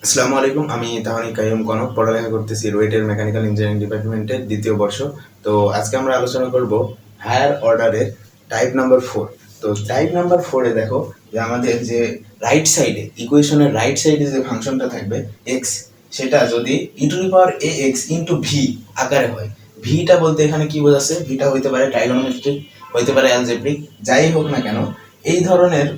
আসসালামু আলাইকুম। আমি তাহনি কাইয়ুম কনক পড়ালেখা করতেছি রুয়েটের মেকানিক্যাল ইঞ্জিনিয়ারিং ডিপার্টমেন্টের দ্বিতীয় বর্ষ। তো আজকে আমরা আলোচনা করব হায়ার অর্ডারের টাইপ নাম্বার 4। তো টাইপ নাম্বার 4-এ দেখো যে আমাদের যে রাইট সাইডে ইকুয়েশনের রাইট সাইডে যে ফাংশনটা থাকবে এক্স, সেটা যদি e⁴ ইন্টু ভি আকারে হয়। ভিটা বলতে এখানে কি বোঝাচ্ছে? ভিটা হইতে পারে ট্রাইগোনোমেট্রিক, হইতে পারে অ্যালজেব্রিক, যাই হোক না কেন এই ধরনের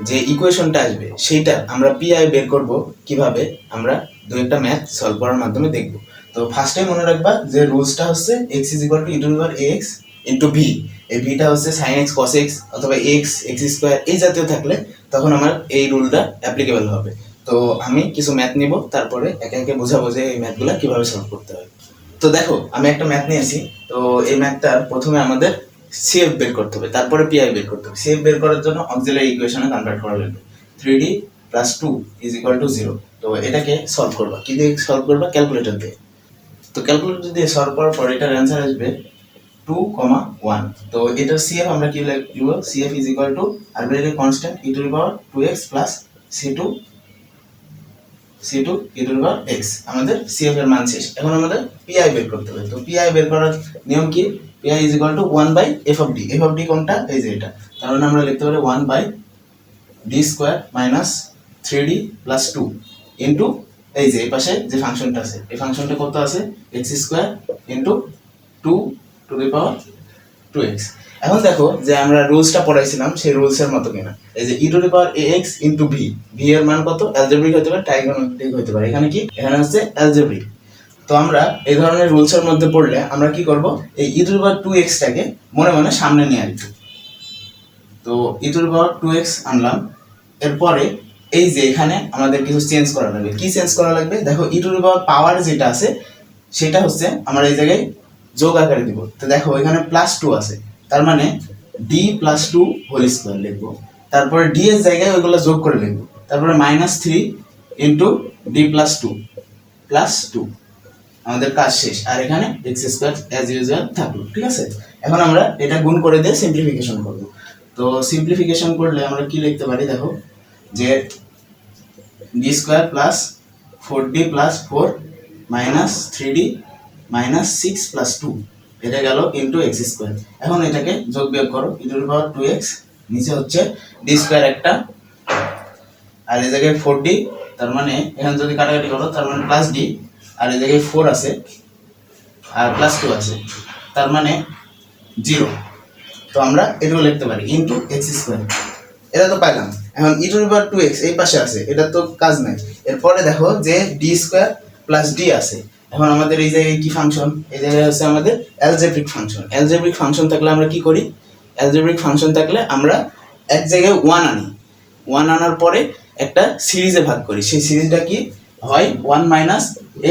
যে ইকুয়েশনটা আসবে সেইটা আমরা পিআই বের করব কিভাবে, আমরা দু একটা ম্যাথ সলভ করার মাধ্যমে দেখব। তো ফার্স্টে মনে রাখবা যে রুলসটা হচ্ছে x is equal two e⁴x into V. এই ভিটা হচ্ছে সাইন এক্স কস এক্স অথবা এক্স এক্স স্কোয়ার এই জাতীয় থাকলে তখন আমার এই রুলটা অ্যাপ্লিকেবল হবে। তো আমি কিছু ম্যাথ নিব, তারপরে একে একে বোঝাবো যে এই ম্যাথগুলো কিভাবে সলভ করতে হয়। তো দেখো আমি একটা ম্যাথ নিয়েছি। তো এই ম্যাথটার প্রথমে আমাদের সিএফ বের করতে হবে, তারপরে পিআই বের করতে হবে। সিএফ বের করার জন্য অক্সিলারি ইকুয়েশনে কনভার্ট করা লাগবে। 3d plus 2 is equal two 0। তো এটাকে সলভ করবা, কি দিয়ে সলভ করবা? ক্যালকুলেটর দিয়ে। তো ক্যালকুলেটর দিয়ে সলভ করার পর এটার অ্যান্সার আসবে 2,1। তো এটার সিএফ আমরা কি লিখব? CF is equal two arbitrary constant e⁴2x plus c2 e⁴x। আমাদের সিএফ এর মান শেষ। এখন আমাদের পিআই বের করতে হবে। তো পিআই বের করার নিয়ম কি? PI is equal two 1/f(d). f(d) কোনটা? এই যে এটা। তার মানে আমরা লিখতে পারি 1/d² minus 3d plus 2 into এই যে এই পাশে যে ফাংশনটা আছে, এই ফাংশনটা কত আছে? x² into 2 two the power 2x। এখন দেখো যে আমরা রুলসটা পড়াইছিলাম সেই রুলসের মতো কিনা। এই যে e⁴ax ইন্টু ভি, ভি এর মান কত? অ্যালজেব্রিক হতে পারে, ট্রাইগোনোমেট্রিক হতে পারে। এখানে কি? এখানে হচ্ছে অ্যালজেব্রিক। তো আমরা এই ধরনের রুলসের মধ্যে পড়লে আমরা কি করব? এই e⁴2x টাকে মনে মনে সামনে নিয়ে আসবো। তো e⁴2x আনলাম। এরপরে এই যে এখানে আমাদের কিছু চেঞ্জ করা লাগবে। কি চেঞ্জ করা লাগবে? দেখো পাওয়ার যেটা আছে সেটা হচ্ছে আমরা এই জায়গায় যোগ আকারে দিব। তো দেখো এখানে +2 আছে, তার মানে d+2² লিখবো। তারপরে d এর জায়গায় ওইগুলো যোগ করে লিখবো। তারপরে -3 ইন্টু d+2 +2। আমাদের কাজ শেষ। আর এখানে x² অ্যাজ ইউজুয়াল থাকলো। ঠিক আছে, এখন আমরা এটা গুণ করে দিয়ে সিম্পলিফিকেশন করব। তো সিম্পলিফিকেশন করলে আমরা কি লিখতে পারি? দেখো যে d² plus 4d plus 4 minus 3d minus 6 plus 2, এটা গেল ইন্টু x²। এখন এটাকে যোগ বিয়োগ করো। e⁴2x নিচে হচ্ছে d² একটা, আর এই জায়গায় 4d, তার মানে এখানে যদি কাটাকাটি করো তার মানে প্লাস d, আর এই জায়গায় 4 আছে আর +2 আছে, তার মানে 0। তো আমরা এটাও লিখতে পারি ইন্টু x²। এটা তো পাইলাম। এখন e⁴2x এই পাশে আছে, এটা তো কাজ নাই। এরপরে দেখো যে d² প্লাস d আছে। এখন আমাদের এই জায়গায় কি ফাংশন? এই জায়গায় হচ্ছে আমাদের অ্যালজেব্রিক ফাংশন। অ্যালজেব্রিক ফাংশন থাকলে আমরা কি করি? অ্যালজেব্রিক ফাংশন থাকলে আমরা এক জায়গায় 1 আনি। 1 আনার পরে একটা সিরিজে ভাগ করি। সেই সিরিজটা কি হয়? 1 মাইনাস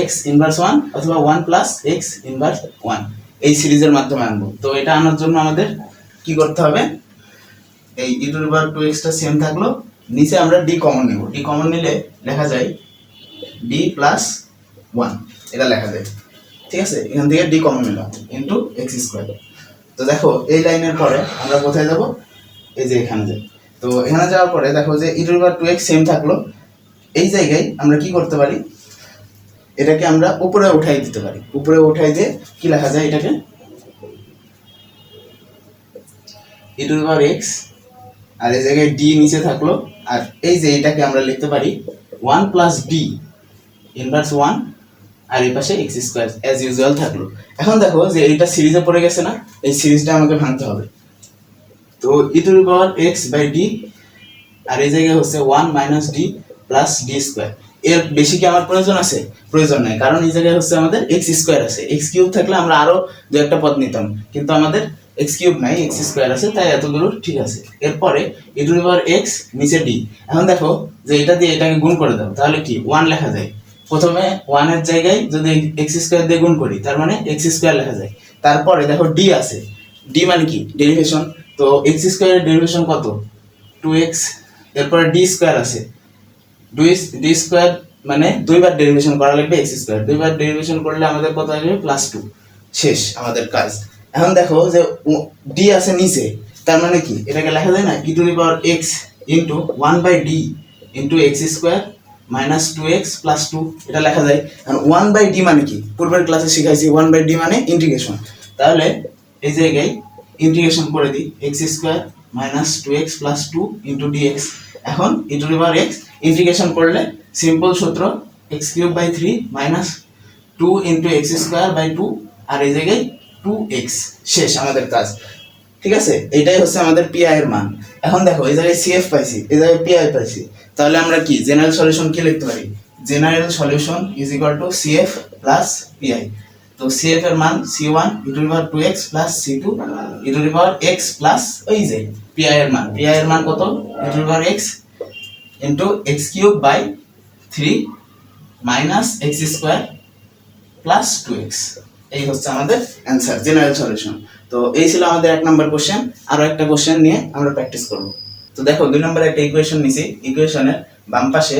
x ইনভার্স 1 অথবা 1 প্লাস x ইনভার্স 1, এই সিরিজের মাধ্যমে আনবো। তো এটা আনার জন্য আমাদের কি করতে হবে? এই e⁴2x টা সেম থাকলো, নিচে আমরা d কমন নেব। d কমন নিলে লেখা যায় d+1, এটা লেখা যায়। ঠিক আছে, এখান থেকে d কমন নিলাম ইন্টু x²। তো দেখো এই লাইনের পরে আমরা কোথায় যাব? এই যে এখানে যাই। তো এখানে যাওয়ার পরে দেখো যে e⁴2x সেম থাকলো। এই জায়গায় আমরা কি করতে পারি? এটাকে আমরা উপরে উঠাই দিতে পারি। উপরে উঠাই দিয়ে কি লেখা যায়? এটাকে e⁴x, আর এই জায়গায় d নিচে থাকলো, আর এই যে এটাকে আমরা লিখতে পারি 1 প্লাস d ইনভার্স 1, আর এই পাশে x² অ্যাজ ইউজুয়াল থাকলো। এখন দেখো যে এটা সিরিজে পড়ে গেছে না? এই সিরিজটা আমাকে ভাঙতে হবে। তো e⁴x/d, আর এই জায়গায় হচ্ছে 1 মাইনাস d প্লাস d²। এর বেশি কি আমার প্রয়োজন আছে? প্রয়োজন নাই, কারণ এই জায়গায় হচ্ছে আমাদের x² আছে। x³ থাকলে আমরা আরো দু একটা পদ নিতাম, কিন্তু আমাদের x³ নাই, x² আছে, তাই এতদূর ঠিক আছে। এরপরে e⁴x নিচে d। এখন দেখো যে এটা দিয়ে এটাকে গুণ করে দাও, তাহলে কি 1 লেখা যায়। প্রথমে 1 এর জায়গায় যদি x² দিয়ে গুণ করি তার মানে x² লেখা যায়। তারপরে দেখো d আছে, d মানে কি? ডেরিভেশন। তো x² এর ডেরিভেশন কত? 2x। এরপরে d² আছে, d² মানে দুইবার ডেরিভেশন করা লাগবে x²। দুইবার ডেরিভেশন করলে আমাদের কত আসবে? +2। শেষ আমাদের কাজ। এখন দেখো যে d আছে নিচে, তার মানে কি? এটাকে লেখা যায় না e⁴x into 1/d into x² minus two x plus two, এটা লেখা যায়। কারণ ওয়ান বাই ডি মানে কি, পূর্বের ক্লাসে শিখাইছি ওয়ান বাই ডি মানে ইন্টিগ্রেশন। তাহলে এই জায়গায় ইন্টিগ্রেশন করে দিই, X square minus two x plus two into DX. এখন E to the power X integration করলে সিম্পল সূত্র X cube by three minus two into X square by two, আর এই জায়গায় টু এক্স, শেষ আমাদের কাজ। ঠিক আছে, এটাই হচ্ছে আমাদের পিআই এর মান। এখন দেখো এই জায়গায় সিএফ পাইছি, এই জায়গায় পিআই পাইছি, তাহলে আমরা কি জেনারেল সলিউশন কি লিখতে পারি? General solution is equal to CF plus PI. তো সিএফ এর মান c1 E to the power 2x plus c2 E to the power x plus ওই যে পিআই এর মান, পিআই এর মান কত? E to the power x into x cube by 3 minus x square plus 2x। এই হচ্ছে আমাদের অ্যানসার, জেনারেল সলিউশন। তো এই ছিল আমাদের এক নাম্বার কোশ্চেন। আরো একটা কোশ্চেন নিয়ে আমরা প্র্যাকটিস করব। তো দেখো দুই নম্বরে একটা ইকুয়েশন নিছি, ইকুয়েশনের বাম পাশে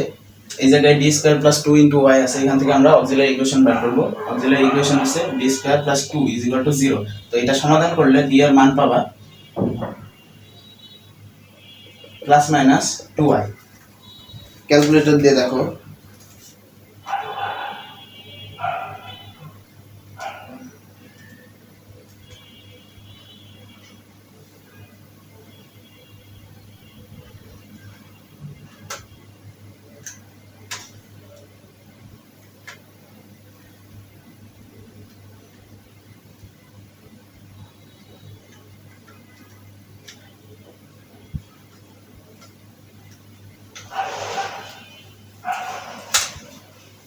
এই জায়গায় D square plus two into y আছে, এখান থেকে আমরা অক্সিলারি ইকুয়েশন বের করবো। অক্সিলারি ইকুয়েশন হচ্ছে D square plus two is equal to zero. তো এটা সমাধান করলে ডি এর মান পাবা plus minus two y. Calculator দিয়ে দেখো,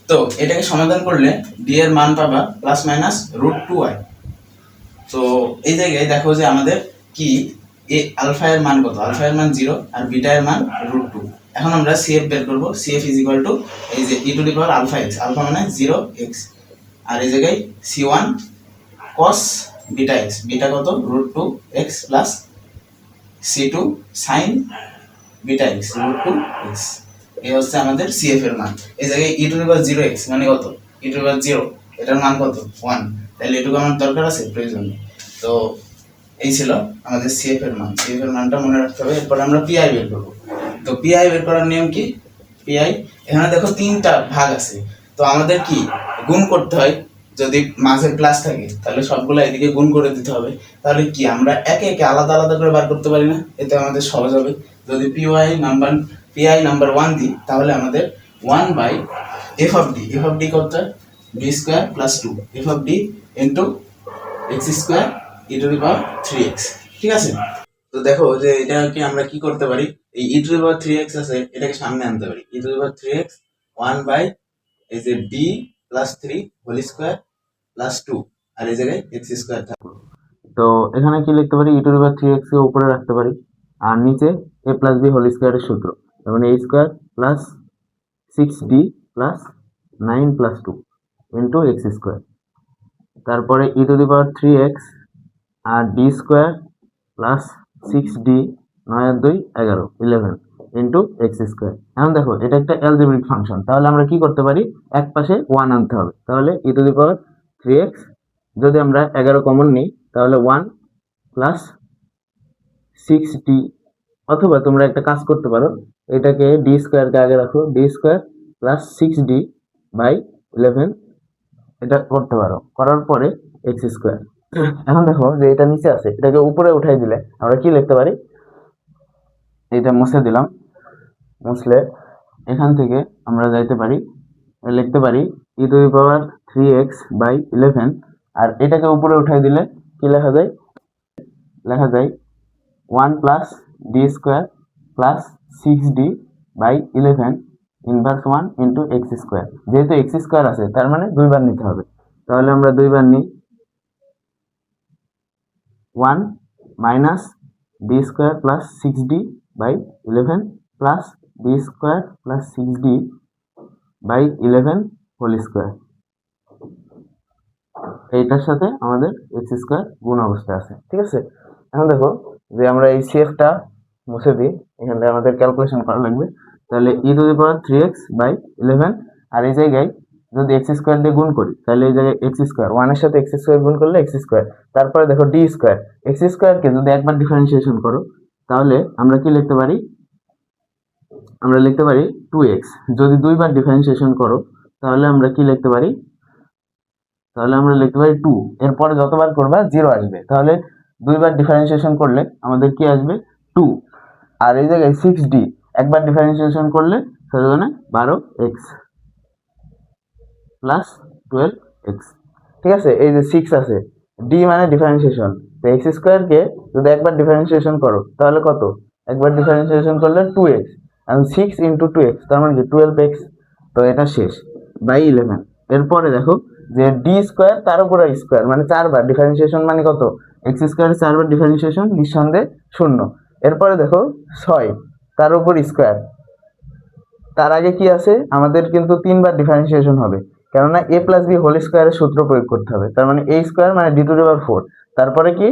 তো এটাকে সমাধান করলে ডি এর মান পাবা plus minus root two y. তো এই জায়গায় দেখো যে আমাদের কি এ আলফা এর মান কত? আলফা এর মান জিরো আর বিটা এর মান রুট টু। এখন আমরা সিএফ বের করবো। সিএফ ইজ ইকুয়াল টু এই যে E to the power alpha X, alpha মানে জিরো এক্স, আর এই জায়গায় C one cos beta X, beta কত? Root two x plus C two sine beta X root two X. এই হচ্ছে আমাদের সিএফ এর মান। এই জায়গায় E to the power zero X মানে কত? E to the power zero, এটার মান কত? ওয়ান। তাহলে এটুকু আমার দরকার আছে? প্রয়োজন নেই। তো এই ছিল আমাদের সিএফ এর মান। সিএফ এর মানটা মনে রাখতে হবে। এরপর আমরা পিআই বের করবো। তো পিআই বের করার নিয়ম কি? পিআই এখানে দেখো তিনটা ভাগ আছে, তো আমাদের কি গুণ করতে হয়। যদি মাঝে প্লাস থাকে তাহলে সবগুলো এদিকে গুণ করে দিতে হবে। তাহলে কি আমরা একে একে আলাদা আলাদা করে বার করতে পারি না? এতে আমাদের সহজ হবে। যদি পিআই নাম্বার ওয়ান দিই তাহলে আমাদের one by F of D কত? D square plus two F of D into X square E to the power three X. ঠিক আছে, তো দেখো যে এটাকে আমরা কি করতে পারি, এই E to the power three X আছে এটাকে সামনে আনতে পারি। E to the power three X one by এই যে D plus three whole square plus two, আর এই জায়গায় এক্স স্কোয়ার থাকলো। তো এখানে কি লিখতে পারি? E to the power three X কে উপরে রাখতে পারি, আর নিচে এ প্লাস বি হোল স্কোয়ারের সূত্র, যেমন A square plus six D plus nine plus two into X square. তারপরে E to the power three X আর D square plus six D নয় আর দুই 11 11 ইন্টু এক্স স্কোয়ার। এখন দেখো এটা একটা অ্যালজেব্রিক ফাংশন, তাহলে আমরা কি করতে পারি? এক পাশে ওয়ান আনতে হবে। তাহলে E to the power three X যদি আমরা 11 কমন নিই তাহলে ওয়ান প্লাস সিক্স ডি, অথবা তোমরা একটা কাজ করতে পারো, এটাকে ডি স্কোয়ারকে আগে রাখো, D square plus six D by 11 এটা করতে পারো, করার পরে এক্স স্কোয়ার। এখন দেখো যে এটা নিচে আছে, এটাকে উপরে উঠাই দিলে আমরা কি লিখতে পারি? এটা মুছে দিলাম, মুছলে এখান থেকে আমরা যাইতে পারি, লিখতে পারি E to the power three X by 11, আর এটাকে উপরে উঠাই দিলে কি লেখা যায়? লেখা যায় one plus D square plus six D by 11 inverse one into X square. যেহেতু এক্স স্কোয়ার আছে তার মানে দুইবার নিতে হবে, তাহলে আমরা দুইবার নিই, one minus D square plus six D by 11 plus D square plus six D by 11 whole square. এইটার সাথে আমাদের এক্স স্কোয়ার গুণ অবস্থায় আছে। ঠিক আছে, এখন দেখো যে আমরা এই সিএফটা মুছে দিই, এখানে আমাদের ক্যালকুলেশন করা লাগবে। তাহলে E to the power three X by 11, আর এই জায়গায় যদি এক্স স্কোয়ার দিয়ে গুণ করি তাহলে এই জায়গায় এক্স স্কোয়ার, ওয়ানের সাথে এক্স স্কোয়ার গুণ করলে এক্স স্কোয়ার, তারপরে দেখো ডি স্কোয়ার। এক্স স্কোয়ারকে যদি একবার ডিফারেন্সিয়েশন করো তাহলে আমরা কি লিখতে পারি? আমরা লিখতে পারি 2x। যদি দুইবার ডিফারেন্সিয়েশন করো তাহলে আমরা কি লিখতে পারি, তাহলে আমরা লিখতে পারি 2, এরপরে যতবার করবা 0 আসবে, তাহলে দুইবার ডিফারেন্সিয়েশন করলে আমাদের কি আসবে 2। আর এই জায়গায় 6d একবার ডিফারেন্সিয়েশন করলে সেখানে 12x প্লাস 12x। ঠিক আছে, এই যে 6 আছে, d মানে ডিফারেন্সিয়েশন, তো x স্কয়ার কে যদি একবার ডিফারেন্সিয়েশন করো তাহলে কত, একবার ডিফারেন্সিয়েশন করলে 2x, আর 6 ইনটু 2x তার মানে কি 12x। তো এটা শেষ বাই 11। এরপরে দেখো যে d স্কয়ার তার উপর স্কয়ার মানে 4বার ডিফারেন্সিয়েশন মানে কত, x স্কয়ার 4বার ডিফারেন্সিয়েশন নিঃসন্দেহে 0। এরপরে দেখো 6 তার উপর স্কয়ার, তার আগে কি আছে আমাদের কিন্তু 3বার ডিফারেন্সিয়েশন হবে, কেননা a প্লাস বি হোল স্কয়ারের সূত্র প্রয়োগ করতে হবে, তার মানে a স্কয়ার মানে d টু দি পাওয়ার 4, তারপরে কি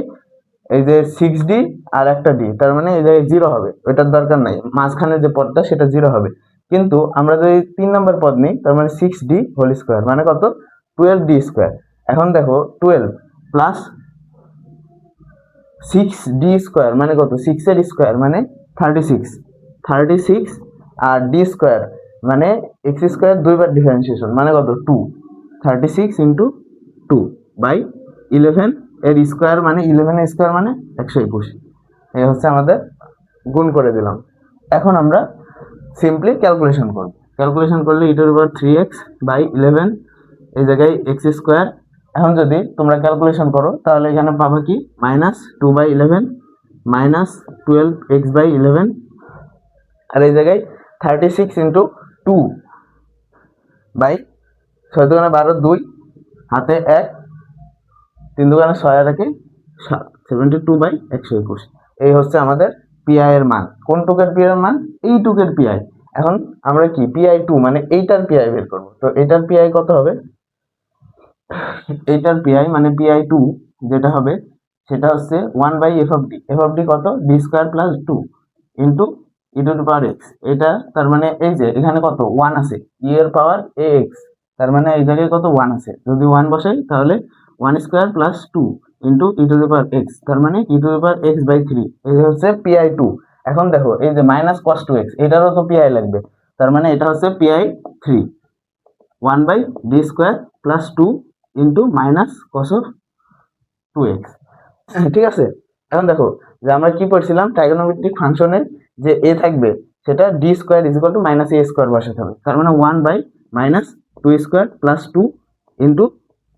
এই যে 6d আর একটা d, তার মানে এই জায়গায় 0 হবে, ওইটার দরকার নাই, মাঝখানে যে পদটা সেটা 0 হবে। কিন্তু আমরা যদি 3 নম্বর পদ নিই তার মানে 6d হোল স্কয়ার মানে কত 12d স্কয়ার। এখন দেখো 12 প্লাস 6d স্কয়ার মানে কত, 6 এর স্কয়ার মানে 36 আর d স্কয়ার মানে x স্কয়ার দুইবার ডিফারেন্সিয়েশন মানে কত 2, 36 ইন্টু 2 বাই 11 এর স্কয়ার মানে 11 এর স্কয়ার মানে 121। এই হচ্ছে আমাদের গুণ করে দিলাম। এখন আমরা সিম্পলি ক্যালকুলেশন করব, ক্যালকুলেশন করলে e to the power 3x by 11 এই জায়গায় x স্কয়ার। এখন যদি তোমরা ক্যালকুলেশন করো তাহলে এখানে পাবা কি -2 বাই 11 মাইনাস 12x বাই 11, আর এই জায়গায় 36 ইন্টু 2 বাই 6 দুগুণে 12, 2 হাতে 1, 3 দুগুণে 6 আর 1 72 বাই 121। এই হচ্ছে আমাদের পিআই এর মান। কোন টুকের পিআই এর মান, এই টুকের পিআই। এখন আমরা কি পিআই 2 মানে এইটার পিআই বের করব, তো এইটার পিআই কত হবে, এইটার পিআই মানে পিআই 2 যেটা হবে সেটা হচ্ছে 1 by F of d. F of D কত, d square plus 2 into e to the power x. এটা তার মানে এই যে এখানে কত 1 আছে, ই এর পাওয়ার এ এক্স, তার মানে এই জায়গায় কত 1 আছে, যদি 1 বসাই তাহলে 1 square plus 2 into e to the power x, তার মানে e to the power x by 3। এই হচ্ছে পিআই 2। এখন দেখো এই যে মাইনাস কস 2x এটারও তো পিআই লাগবে, তার মানে এটা হচ্ছে pi 3, 1 by D square plus 2 into minus cos of 2x। ঠিক আছে, এখন দেখো যে আমরা কি পড়ছিলাম ট্রাইগোনোমেট্রিক ফাংশনের যে এ থাকবে সেটা D square is equal to minus a square বসাতে হবে, তার মানে 1 by minus 2 square plus 2 into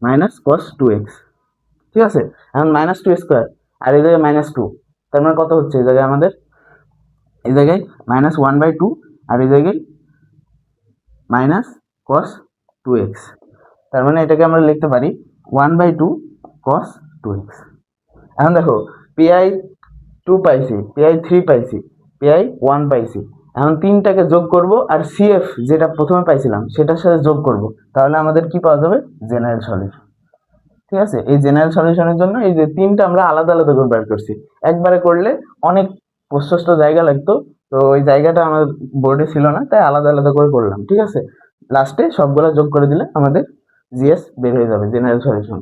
minus cos 2x। ঠিক আছে, এখন মাইনাস 2 স্কয়ার আর এই জায়গায় মাইনাস 2, তার মানে কত হচ্ছে এই জায়গায় আমাদের, এই জায়গায় মাইনাস 1 বাই 2 আর এই জায়গায় মাইনাস কস 2x, তার মানে এটাকে আমরা লিখতে পারি 1 বাই 2 কস 2x। এখন দেখো পিআই 2 পাইছি, পিআই 3 পাইছি, পিআই 1 পাইছি, এখন তিনটাকে যোগ করব আর সিএফ যেটা প্রথমে পাইছিলাম সেটার সাথে যোগ করব, তাহলে আমাদের কি পাওয়া যাবে, জেনারেল সলিউশন। ঠিক আছে, এই জেনারেল সলিউশনের জন্য এই যে তিনটা আমরা আলাদা আলাদা করে বের করছি, একবারে করলে অনেক প্রশস্ত জায়গা লাগতো, তো ওই জায়গাটা আমার বোর্ডে ছিল না, তাই আলাদা আলাদা করে করলাম। ঠিক আছে, লাস্টে সবগুলা যোগ করে দিলে আমাদের জিএস বের হয়ে যাবে, জেনারেল সলিউশন।